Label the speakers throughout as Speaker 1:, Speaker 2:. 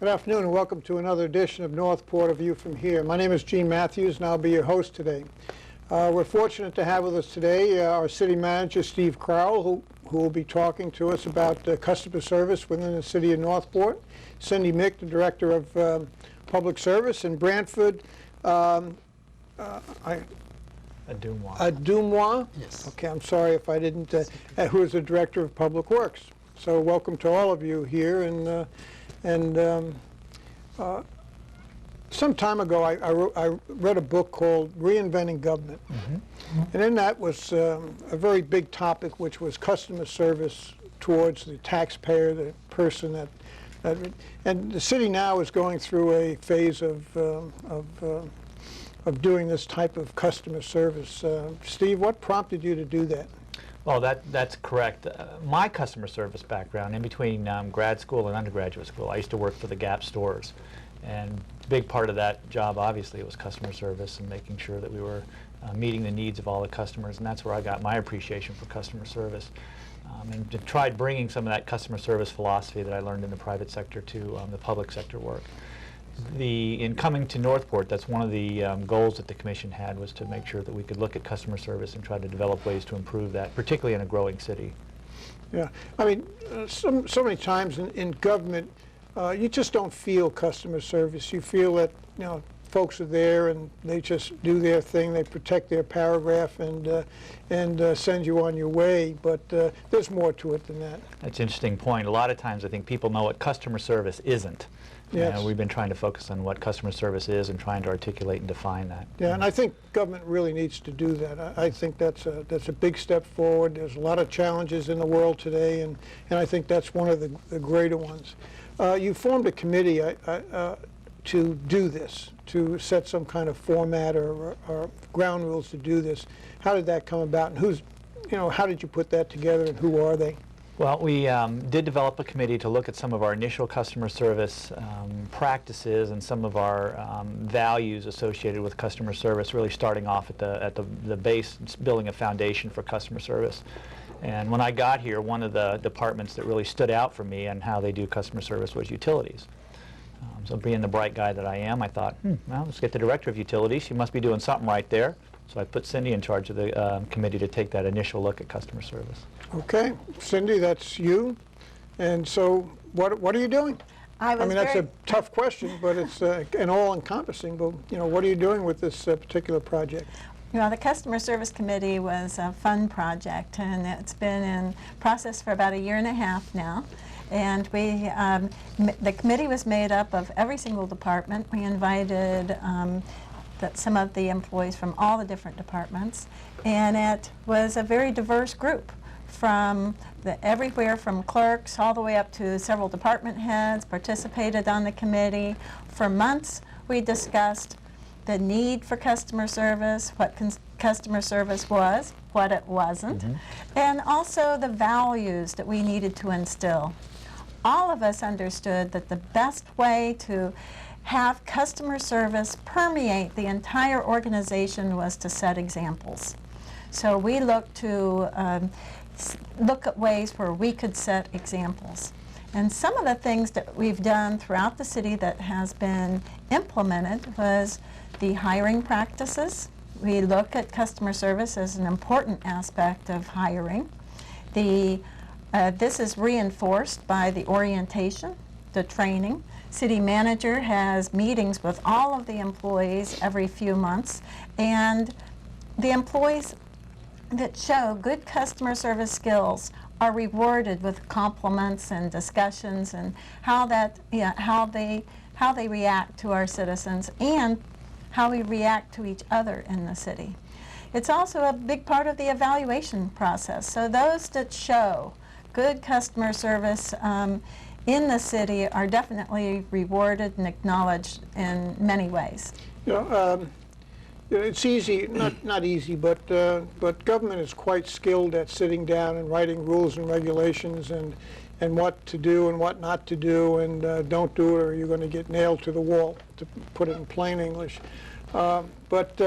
Speaker 1: Good afternoon and welcome to another edition of Northport, A View from Here. My name is Gene Matthews and I'll be your host today. We're fortunate to have with us today our city manager, Steve Crowell, who will be talking to us about customer service within the city of Northport. Cindi, Mick, the director of public service, and Brantford Adumois.
Speaker 2: Yes.
Speaker 1: Okay, I'm sorry if I didn't, who is the director of public works. So welcome to all of you here. Some time ago, I read a book called Reinventing Government. And in that was a very big topic, which was customer service towards the taxpayer, the person and the city now is going through a phase of doing this type of customer service. Steve, what prompted you to do that?
Speaker 3: Well, that's correct. My customer service background, in between grad school and undergraduate school, I used to work for the Gap stores. And a big part of that job, obviously, was customer service and making sure that we were meeting the needs of all the customers. And that's where I got my appreciation for customer service. And tried bringing some of that customer service philosophy that I learned in the private sector to the public sector work. In coming to Northport, that's one of the goals that the Commission had, was to make sure that we could look at customer service and try to develop ways to improve that, particularly in a growing city.
Speaker 1: Yeah, I mean, so many times in government, you just don't feel customer service. You feel that, you know, folks are there and they just do their thing, they protect their paragraph and send you on your way, but there's more to it than that.
Speaker 3: That's an interesting point. A lot of times I think people know what customer service isn't.
Speaker 1: Yes.
Speaker 3: We've been trying to focus on what customer service is and trying to articulate and define that.
Speaker 1: Yeah, and I think government really needs to do that. I think that's a big step forward. There's a lot of challenges in the world today, and I think that's one of the greater ones. You formed a committee to do this, to set some kind of format or ground rules to do this. How did that come about, and how did you put that together, and who are they?
Speaker 3: Well, we did develop a committee to look at some of our initial customer service practices and some of our values associated with customer service, really starting off at the base, building a foundation for customer service. And when I got here, one of the departments that really stood out for me and how they do customer service was utilities. So being the bright guy that I am, I thought, well, let's get the director of utilities. She must be doing something right there. So I put Cindi in charge of the committee to take that initial look at customer service.
Speaker 1: Okay, Cindi, that's you. And so what are you doing? I mean, that's a tough question, but it's an all-encompassing. But, what are you doing with this particular project?
Speaker 4: The Customer Service Committee was a fun project, and it's been in process for about 1.5 years now. And the committee was made up of every single department. We invited some of the employees from all the different departments, and it was a very diverse group, from everywhere from clerks all the way up to several department heads participated on the committee. For months we discussed the need for customer service, what customer service was, what it wasn't, and also the values that we needed to instill. All of us understood that the best way to have customer service permeate the entire organization was to set examples. So we looked to look at ways where we could set examples. And some of the things that we've done throughout the city that has been implemented was the hiring practices. We look at customer service as an important aspect of hiring. This is reinforced by the orientation, the training. City manager has meetings with all of the employees every few months, and the employees that show good customer service skills are rewarded with compliments and discussions and how they react to our citizens and how we react to each other in the city. It's also a big part of the evaluation process. So those that show good customer service in the city are definitely rewarded and acknowledged in many ways.
Speaker 1: It's easy, not easy, but government is quite skilled at sitting down and writing rules and regulations and what to do and what not to do, and don't do it or you're going to get nailed to the wall, to put it in plain English. But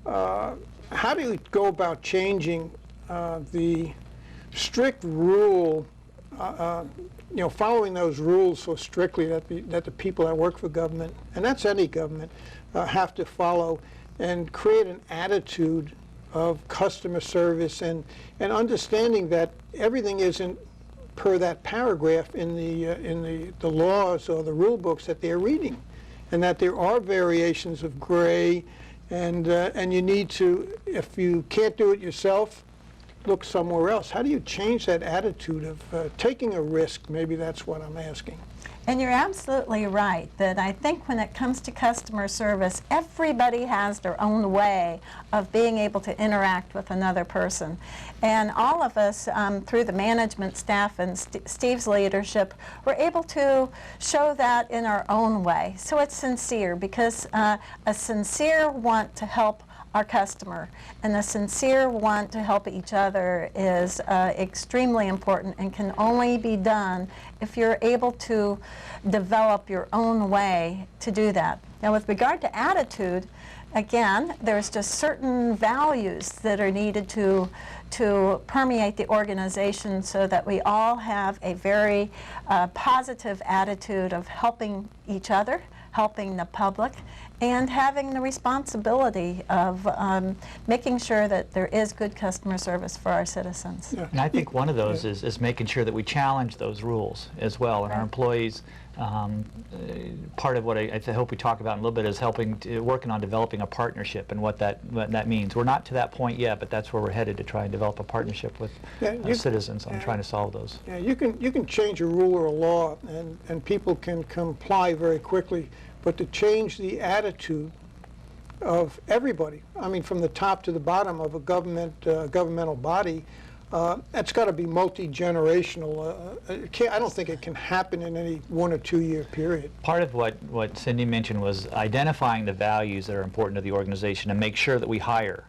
Speaker 1: how do you go about changing the strict rule following those rules so strictly that the people that work for government, and that's any government, have to follow, and create an attitude of customer service and understanding that everything isn't per that paragraph in the laws or the rule books that they're reading, and that there are variations of gray, and you need to, if you can't do it yourself, look somewhere else. How do you change that attitude of taking a risk? Maybe that's what I'm asking.
Speaker 4: And you're absolutely right that I think when it comes to customer service, everybody has their own way of being able to interact with another person. And all of us, through the management staff and Steve's leadership, were able to show that in our own way. So it's sincere, because a sincere want to help our customer and a sincere want to help each other is extremely important, and can only be done if you're able to develop your own way to do that. Now, with regard to attitude, again, there's just certain values that are needed to permeate the organization so that we all have a very positive attitude of helping each other, helping the public, and having the responsibility of making sure that there is good customer service for our citizens.
Speaker 1: Yeah.
Speaker 3: And I think one of those is making sure that we challenge those rules as well. And our employees, part of what I hope we talk about in a little bit is working on developing a partnership and what that means. We're not to that point yet, but that's where we're headed, to try and develop a partnership with citizens on trying to solve those.
Speaker 1: Yeah, you can change a rule or a law, and people can comply very quickly. But to change the attitude of everybody, I mean, from the top to the bottom of a governmental body, that's got to be multi-generational. I don't think it can happen in any 1 or 2 year period.
Speaker 3: Part of what Cindi mentioned was identifying the values that are important to the organization and make sure that we hire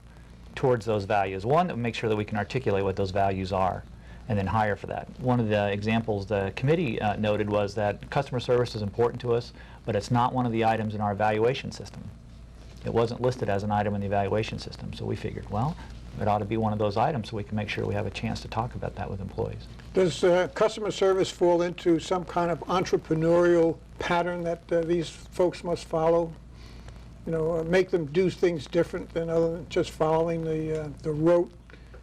Speaker 3: towards those values. One, make sure that we can articulate what those values are, and then hire for that. One of the examples the committee noted was that customer service is important to us, but it's not one of the items in our evaluation system. It wasn't listed as an item in the evaluation system, so we figured, well, it ought to be one of those items so we can make sure we have a chance to talk about that with employees.
Speaker 1: Does customer service fall into some kind of entrepreneurial pattern that these folks must follow? You know, make them do things different than other than just following the rote,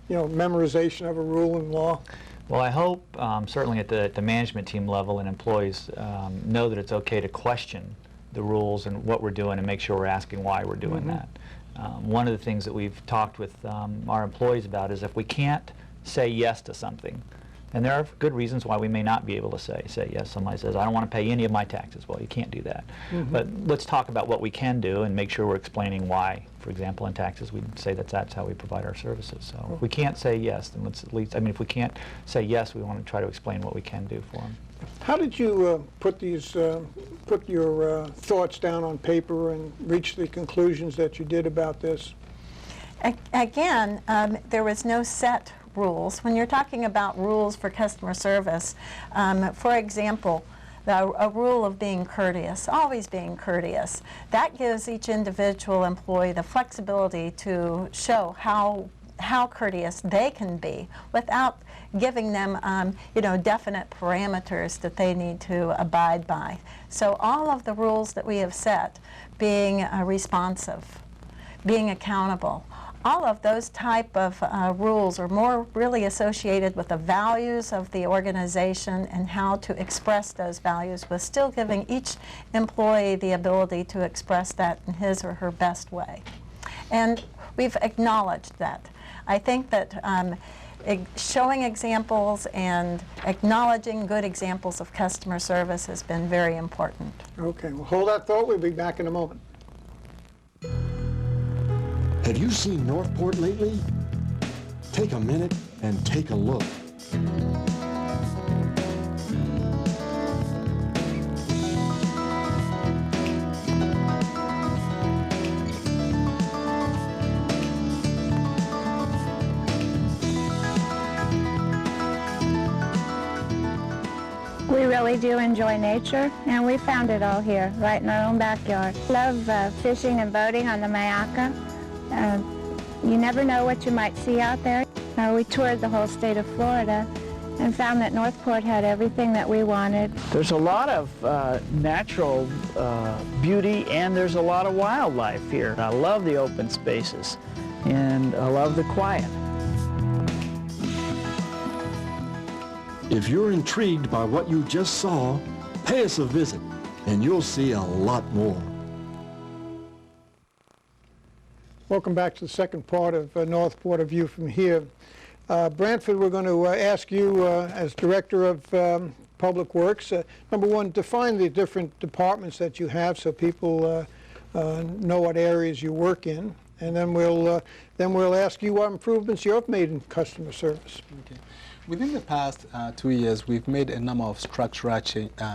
Speaker 1: memorization of a rule and law?
Speaker 3: Well, I hope certainly at the management team level and employees know that it's okay to question the rules and what we're doing and make sure we're asking why we're doing that. One of the things that we've talked with our employees about is if we can't say yes to something, and there are good reasons why we may not be able to say yes. Somebody says, I don't want to pay any of my taxes. Well, you can't do that. But let's talk about what we can do and make sure we're explaining why. For example, in taxes, we'd say that's how we provide our services. So if we can't say yes, then let's at least, if we can't say yes, we want to try to explain what we can do for them.
Speaker 1: How did you put your thoughts down on paper and reach the conclusions that you did about this?
Speaker 4: Again, there was no set rules. When you're talking about rules for customer service, for example, a rule of being courteous, always being courteous, that gives each individual employee the flexibility to show how courteous they can be without giving them definite parameters that they need to abide by. So all of the rules that we have set, being responsive, being accountable, all of those type of rules are more really associated with the values of the organization and how to express those values, with still giving each employee the ability to express that in his or her best way. And we've acknowledged that. I think that showing examples and acknowledging good examples of customer service has been very important.
Speaker 1: Okay, well, hold that thought. We'll be back in a moment.
Speaker 2: Have you seen Northport lately? Take a minute and take a look.
Speaker 5: We really do enjoy nature, and we found it all here, right in our own backyard. Love fishing and boating on the Mayaca. You never know what you might see out there. We toured the whole state of Florida, and found that Northport had everything that we wanted.
Speaker 6: There's a lot of natural beauty, and there's a lot of wildlife here. I love the open spaces, and I love the quiet.
Speaker 2: If you're intrigued by what you just saw, pay us a visit, and you'll see a lot more.
Speaker 1: Welcome back to the second part of Northport, A View from Here. Branford, we're going to ask you, as Director of Public Works, number one, define the different departments that you have so people know what areas you work in, and then we'll ask you what improvements you have made in customer service.
Speaker 7: Okay. Within the past 2 years, we've made a number of structural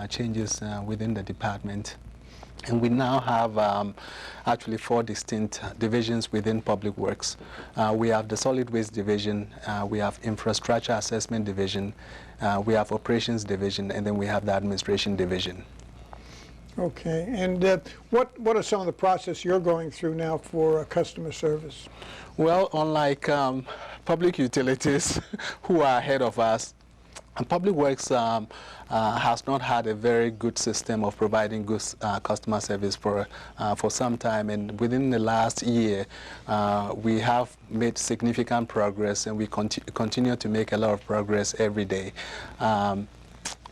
Speaker 7: changes within the department. And we now have actually 4 distinct divisions within Public Works. We have the Solid Waste Division, we have Infrastructure Assessment Division, we have Operations Division, and then we have the Administration Division.
Speaker 1: Okay, and what are some of the process you're going through now for customer service?
Speaker 7: Well, unlike public utilities who are ahead of us, Public Works has not had a very good system of providing good customer service for some time, and within the last year we have made significant progress, and we continue to make a lot of progress every day.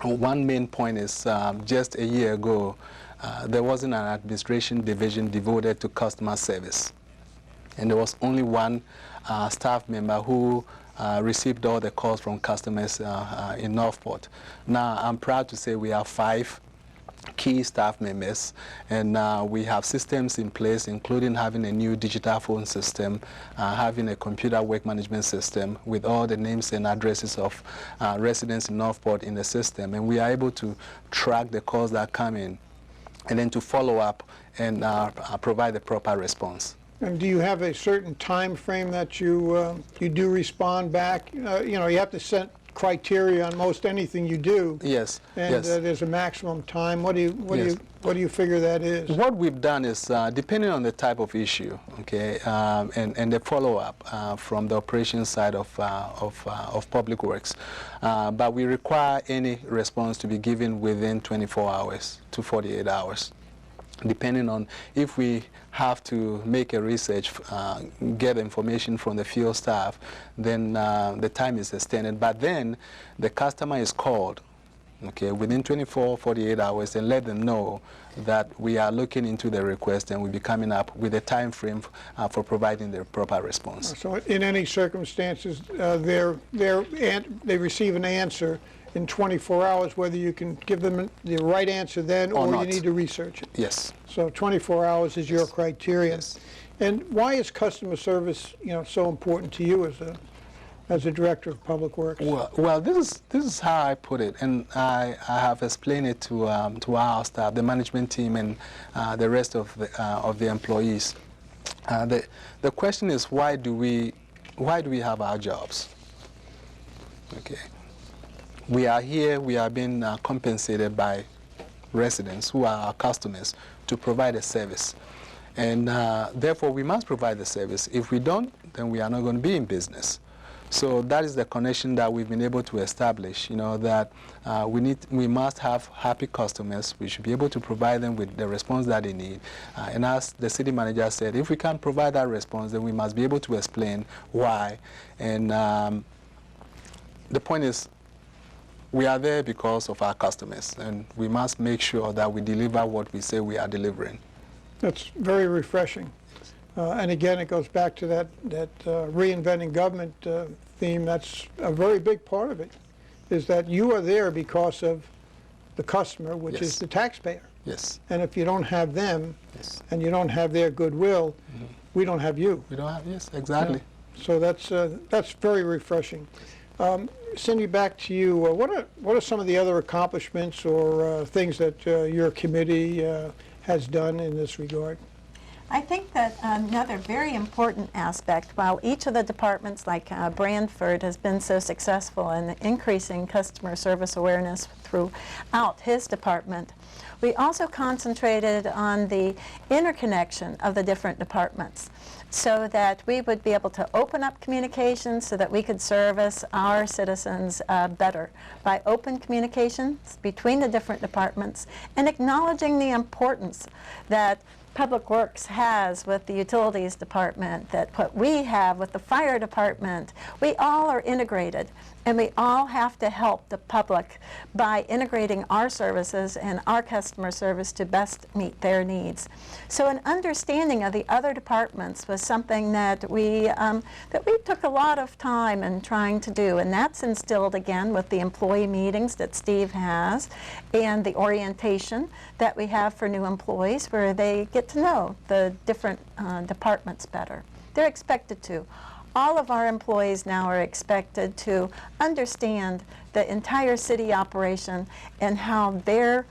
Speaker 7: One main point is just a year ago there wasn't an administration division devoted to customer service, and there was only one staff member who received all the calls from customers in Northport. Now, I'm proud to say we have 5 key staff members, and we have systems in place, including having a new digital phone system, having a computer work management system with all the names and addresses of residents in Northport in the system, and we are able to track the calls that come in and then to follow up and provide the proper response.
Speaker 1: And do you have a certain time frame that you do respond back? You know, you have to set criteria on most anything you do.
Speaker 7: Yes.
Speaker 1: And
Speaker 7: yes.
Speaker 1: There's a maximum time. What do you figure that is?
Speaker 7: What we've done is, depending on the type of issue, okay, and the follow-up from the operations side of Public Works, but we require any response to be given within 24 hours to 48 hours. Depending on if we have to make a research, get information from the field staff, then the time is extended. But then the customer is called, okay, within 24, 48 hours, and let them know that we are looking into the request and we'll be coming up with a time frame for providing the proper response.
Speaker 1: So in any circumstances, they receive an answer in 24 hours, whether you can give them the right answer then or you need to research it.
Speaker 7: Yes.
Speaker 1: So 24 hours is your criteria.
Speaker 7: Yes.
Speaker 1: And why is customer service, you know, so important to you as a Director of Public Works?
Speaker 7: Well, this is how I put it, and I have explained it to our staff, the management team, and the rest of the employees. The question is, why do we have our jobs? Okay. We are here, we are being compensated by residents who are our customers to provide a service. And therefore, we must provide the service. If we don't, then we are not going to be in business. So that is the connection that we've been able to establish, you know, that we must have happy customers. We should be able to provide them with the response that they need. And as the city manager said, if we can't provide that response, then we must be able to explain why. And the point is, we are there because of our customers, and we must make sure that we deliver what we say we are delivering.
Speaker 1: That's very refreshing. And again, it goes back to that reinventing government theme. That's a very big part of it, is that you are there because of the customer, which
Speaker 7: Yes.
Speaker 1: is the taxpayer.
Speaker 7: Yes.
Speaker 1: And if you don't have them,
Speaker 7: Yes.
Speaker 1: and you don't have their goodwill, we don't have you.
Speaker 7: We don't have, yes, exactly.
Speaker 1: Yeah. So that's very refreshing. Cindi, back to you. What are some of the other accomplishments or things that your committee has done in this regard?
Speaker 4: I think that another very important aspect, while each of the departments like Brantford has been so successful in increasing customer service awareness throughout his department, we also concentrated on the interconnection of the different departments so that we would be able to open up communications so that we could service our citizens better by open communications between the different departments and acknowledging the importance that Public Works has with the Utilities Department, that what we have with the Fire Department, we all are integrated, and we all have to help the public by integrating our services and our customer service to best meet their needs. So an understanding of the other departments was something that we took a lot of time in trying to do, and that's instilled again with the employee meetings that Steve has and the orientation that we have for new employees where they get to know the different departments better. They're expected to. All of our employees now are expected to understand the entire city operation and how their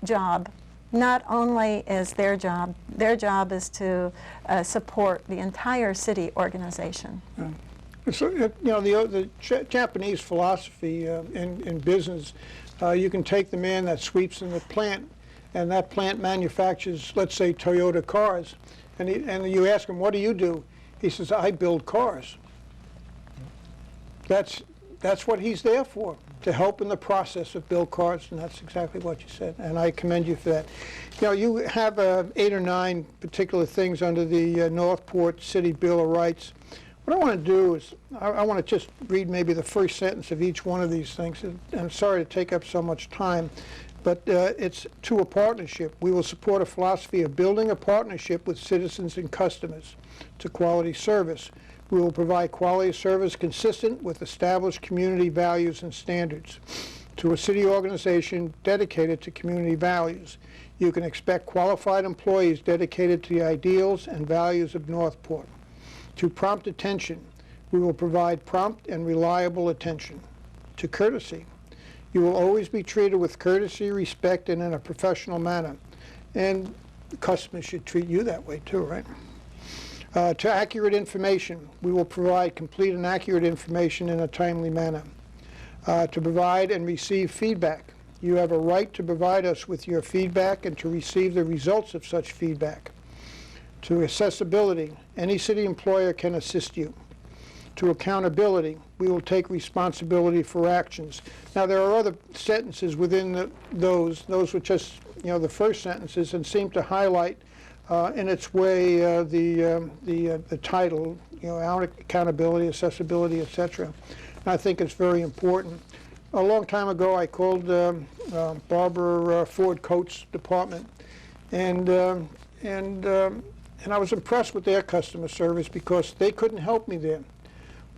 Speaker 4: job not only is their job is to support the entire city organization.
Speaker 1: So, you know, the Japanese philosophy in business, you can take the man that sweeps in the plant, and that plant manufactures, let's say, Toyota cars, and you ask him, what do you do? He says, I build cars. That's what he's there for, to help in the process of build cars, and that's exactly what you said, and I commend you for that. You know, you have 8 or 9 particular things under the Northport City Bill of Rights. What I want to do is, I want to just read maybe the first sentence of each one of these things, and I'm sorry to take up so much time, but it's to a partnership. We will support a philosophy of building a partnership with citizens and customers to quality service. We will provide quality service consistent with established community values and standards. To a city organization dedicated to community values, you can expect qualified employees dedicated to the ideals and values of Northport. To prompt attention, we will provide prompt and reliable attention. To courtesy, you will always be treated with courtesy, respect, and in a professional manner. And customers should treat you that way too, right? To accurate information, we will provide complete and accurate information in a timely manner. To provide and receive feedback, you have a right to provide us with your feedback and to receive the results of such feedback. To accessibility, any city employer can assist you. To accountability, we will take responsibility for actions. Now there are other sentences within those were just, you know, the first sentences, and seem to highlight in its way the title, you know, accountability, accessibility, etc. And I think it's very important. A long time ago, I called Barbara Ford Coates' department, and I was impressed with their customer service because they couldn't help me there.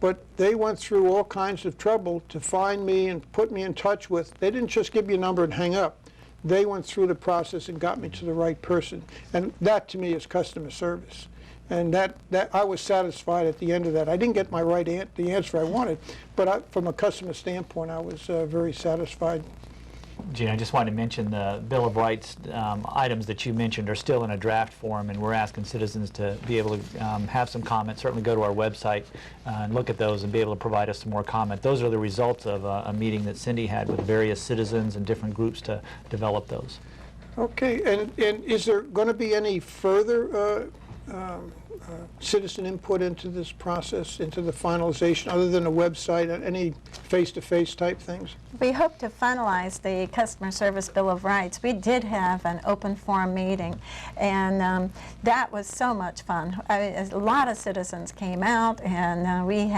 Speaker 1: But they went through all kinds of trouble to find me and put me in touch with. They didn't just give me a number and hang up. They went through the process and got me to the right person. And that, to me, is customer service. And that I was satisfied at the end of that. I didn't get the answer I wanted, but from a customer standpoint, I was very satisfied.
Speaker 3: Gene, I just wanted to mention the Bill of Rights items that you mentioned are still in a draft form, and we're asking citizens to be able to have some comments. Certainly go to our website and look at those and be able to provide us some more comment. Those are the results of a meeting that Cindi had with various citizens and different groups to develop those.
Speaker 1: Okay, and is there going to be any further citizen input into this process, into the finalization, other than a website, any face-to-face type things?
Speaker 4: We hope to finalize the Customer Service Bill of Rights. We did have an open forum meeting, and that was so much fun. A lot of citizens came out, and we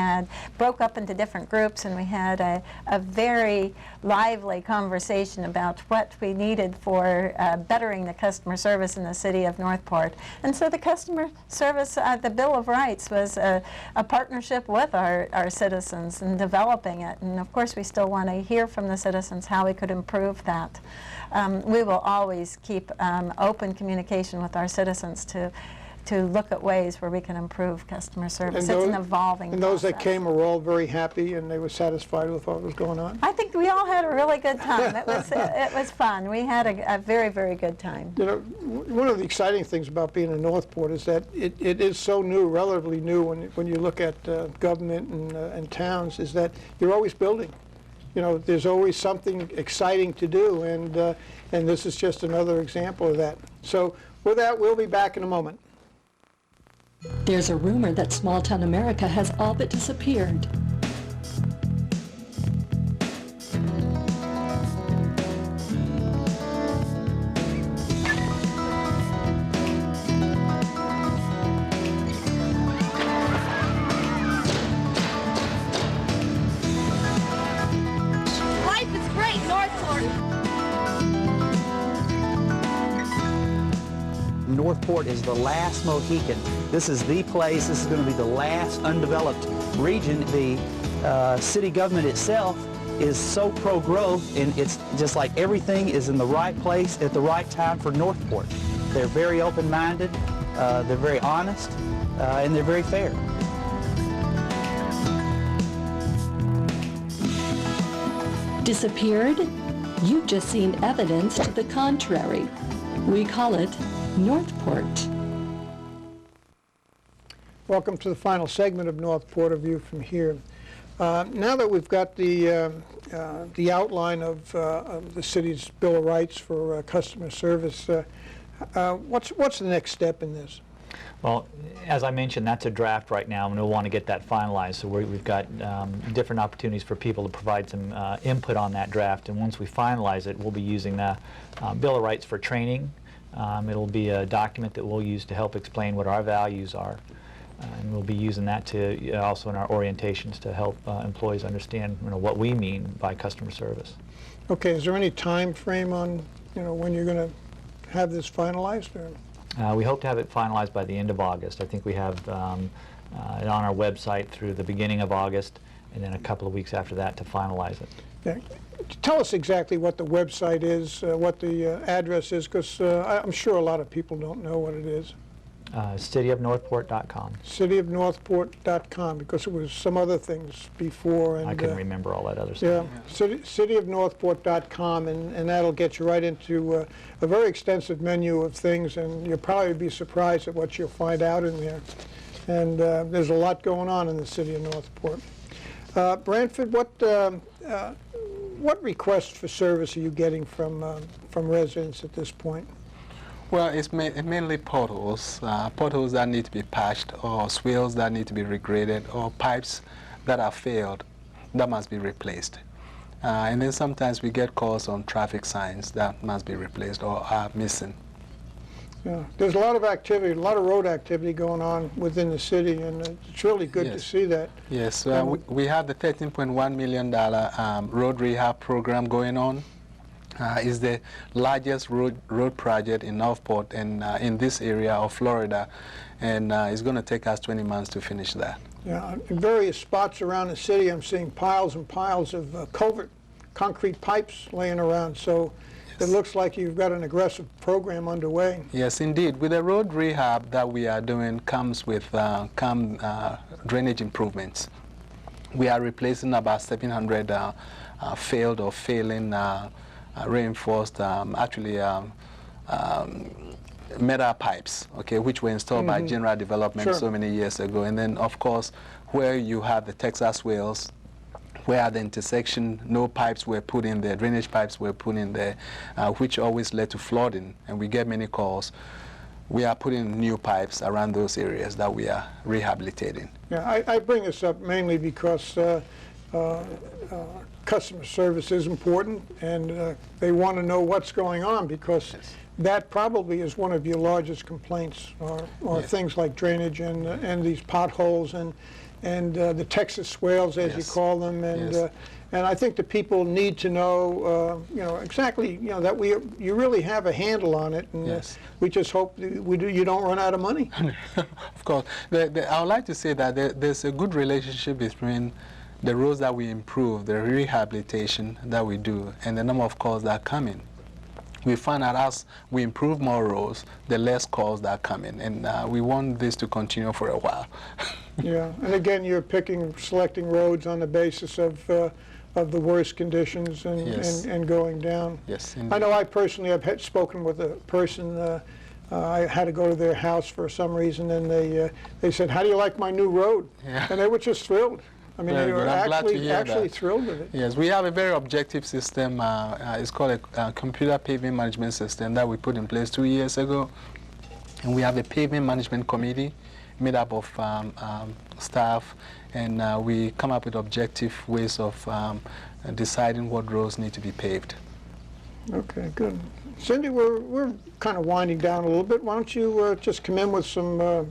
Speaker 4: broke up into different groups, and we had a very lively conversation about what we needed for bettering the customer service in the city of Northport. And so the customer service, the Bill of Rights was a partnership with our citizens in developing it. And of course we still want to hear from the citizens how we could improve that. We will always keep open communication with our citizens to to look at ways where we can improve customer service.
Speaker 1: And
Speaker 4: It's an
Speaker 1: those-
Speaker 4: evolving
Speaker 1: And those that
Speaker 4: process.
Speaker 1: came were all very happy and they were satisfied with what was going on?
Speaker 4: I think we all had a really good time. It was fun. We had a very, very good time.
Speaker 1: You know, one of the exciting things about being in Northport is that it is so new, relatively new, when you look at government and towns, is that you're always building. You know, there's always something exciting to do, and this is just another example of that. So with that, we'll be back in a moment.
Speaker 8: There's a rumor that small-town America has all but disappeared.
Speaker 9: Life is great, Northport.
Speaker 10: Northport is the last Mohican. This is the place. This is going to be the last undeveloped region. The city government itself is so pro-growth, and it's just like everything is in the right place at the right time for Northport. They're very open-minded, they're very honest, and they're very fair.
Speaker 8: Disappeared? You've just seen evidence to the contrary. We call it Northport.
Speaker 1: Welcome to the final segment of Northport, A View from Here. Now that we've got the outline of the city's Bill of Rights for customer service, what's the next step in this?
Speaker 3: Well, as I mentioned, that's a draft right now, and we'll want to get that finalized. So we've got different opportunities for people to provide some input on that draft. And once we finalize it, we'll be using the Bill of Rights for training. It'll be a document that we'll use to help explain what our values are. And we'll be using that to also in our orientations to help employees understand, you know, what we mean by customer service.
Speaker 1: Okay, is there any time frame on, you know, when you're going to have this finalized? Or?
Speaker 3: We hope to have it finalized by the end of August. I think we have it on our website through the beginning of August, and then a couple of weeks after that to finalize it.
Speaker 1: Yeah. Tell us exactly what the website is, what the address is, because I'm sure a lot of people don't know what it is.
Speaker 3: Cityofnorthport.com.
Speaker 1: Cityofnorthport.com, because it was some other things before. And
Speaker 3: I couldn't remember all that other
Speaker 1: yeah,
Speaker 3: stuff.
Speaker 1: cityofnorthport.com, and that'll get you right into a very extensive menu of things, and you'll probably be surprised at what you'll find out in there. And there's a lot going on in the city of Northport. Branford, what requests for service are you getting from residents at this point?
Speaker 7: Well, it's mainly potholes, potholes that need to be patched, or swales that need to be regraded, or pipes that are failed that must be replaced. And then sometimes we get calls on traffic signs that must be replaced or are missing.
Speaker 1: Yeah, there's a lot of activity, a lot of road activity going on within the city, and it's really good to see that.
Speaker 7: Yes, we have the $13.1 million road rehab program going on. Is the largest road project in Northport and in this area of Florida, and it's going to take us 20 months to finish that.
Speaker 1: Yeah, in various spots around the city, I'm seeing piles and piles of culvert concrete pipes laying around. So it looks like you've got an aggressive program underway.
Speaker 7: Yes, indeed. With the road rehab that we are doing comes with drainage improvements. We are replacing about 700 failed or failing reinforced, metal pipes, okay, which were installed by General Development so many years ago. And then, of course, where you have the Texas swales, where at the intersection no pipes were put in there, drainage pipes were put in there, which always led to flooding, and we get many calls. We are putting new pipes around those areas that we are rehabilitating.
Speaker 1: Yeah, I bring this up mainly because customer service is important, and they want to know what's going on, because that probably is one of your largest complaints, or things like drainage and these potholes and the Texas swales, as you call them, and I think the people need to know, exactly, that you really have a handle on it, and we just hope you don't run out of money.
Speaker 7: Of course, I would like to say that there's a good relationship between the roads that we improve, the rehabilitation that we do, and the number of calls that come in. we find out as we improve more roads, the less calls that come in, and we want this to continue for a while.
Speaker 1: Yeah, and again, you're selecting roads on the basis of the worst conditions and,
Speaker 7: Yes.
Speaker 1: and going down.
Speaker 7: Yes,
Speaker 1: I
Speaker 7: indeed.
Speaker 1: know I personally have spoken with a person, I had to go to their house for some reason, and they said, "How do you like my new road?"
Speaker 7: Yeah.
Speaker 1: And they were just thrilled. I mean,
Speaker 7: Very
Speaker 1: they were
Speaker 7: good. I'm glad to hear
Speaker 1: actually
Speaker 7: that.
Speaker 1: thrilled with it.
Speaker 7: Yes, we have a very objective system. It's called a computer paving management system that we put in place 2 years ago. And we have a paving management committee made up of staff, and we come up with objective ways of deciding what roads need to be paved.
Speaker 1: Okay, good. Cindi, we're kind of winding down a little bit. Why don't you just come in with some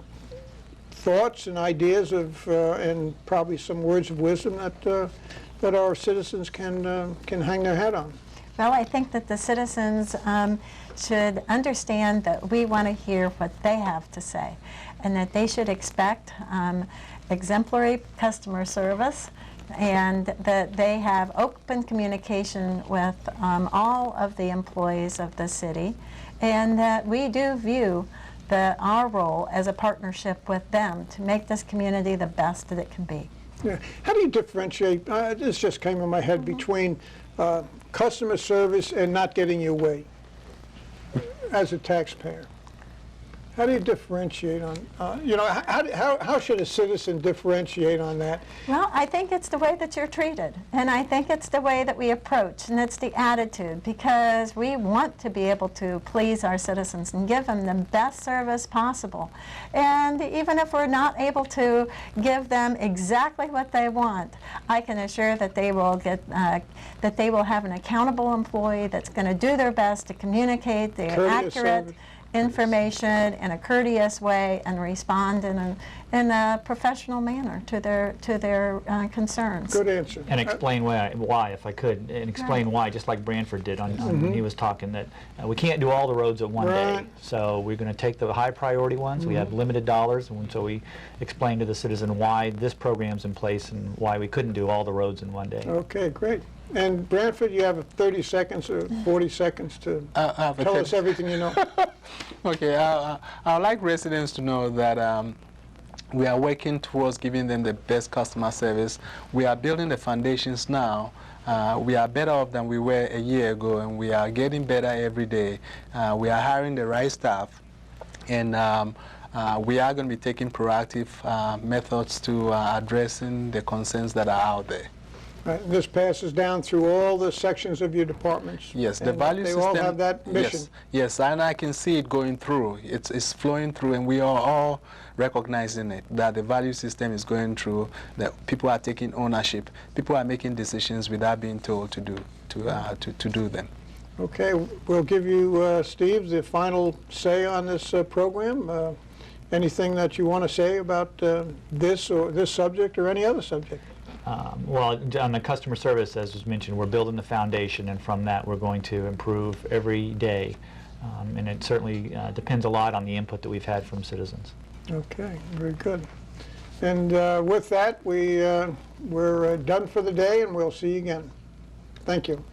Speaker 1: thoughts and ideas of, and probably some words of wisdom that our citizens can hang their hat on.
Speaker 4: Well, I think that the citizens should understand that we want to hear what they have to say, and that they should expect exemplary customer service, and that they have open communication with all of the employees of the city, and that we do view our role as a partnership with them to make this community the best that it can be.
Speaker 1: Yeah. How do you differentiate, this just came in my head, between customer service and not getting your way as a taxpayer? How do you differentiate on, how should a citizen differentiate on that?
Speaker 4: Well, I think it's the way that you're treated, and I think it's the way that we approach, and it's the attitude, because we want to be able to please our citizens and give them the best service possible. And even if we're not able to give them exactly what they want, I can assure that they will that they will have an accountable employee that's going to do their best to communicate the
Speaker 1: Courteous
Speaker 4: accurate
Speaker 1: service.
Speaker 4: Information in a courteous way and respond in a professional manner to their concerns.
Speaker 1: Good answer.
Speaker 3: And explain why, if I could, and explain why, just like Branford did on when he was talking, that we can't do all the roads at one day.
Speaker 1: Right.
Speaker 3: So we're going to take the high priority ones. We have limited dollars, and so we explain to the citizen why this program's in place and why we couldn't do all the roads in one day.
Speaker 1: Okay, great. And Branford, you have 30 seconds or 40 seconds to tell us everything you know.
Speaker 7: Okay, I would like residents to know that we are working towards giving them the best customer service. We are building the foundations now. We are better off than we were a year ago, and we are getting better every day. We are hiring the right staff, and we are going to be taking proactive methods to addressing the concerns that are out there.
Speaker 1: Right, this passes down through all the sections of your departments.
Speaker 7: Yes, the
Speaker 1: and
Speaker 7: value
Speaker 1: they
Speaker 7: system.
Speaker 1: all have that mission.
Speaker 7: Yes, and I can see it going through. It's flowing through, and we are all recognizing it, that the value system is going through, that people are taking ownership. People are making decisions without being told to do them.
Speaker 1: Okay, we'll give you, Steve, the final say on this program. Anything that you want to say about this subject or any other subject?
Speaker 3: Well, on the customer service, as was mentioned, we're building the foundation, and from that we're going to improve every day. And it certainly depends a lot on the input that we've had from citizens.
Speaker 1: Okay, very good. And with that, we're done for the day, and we'll see you again. Thank you.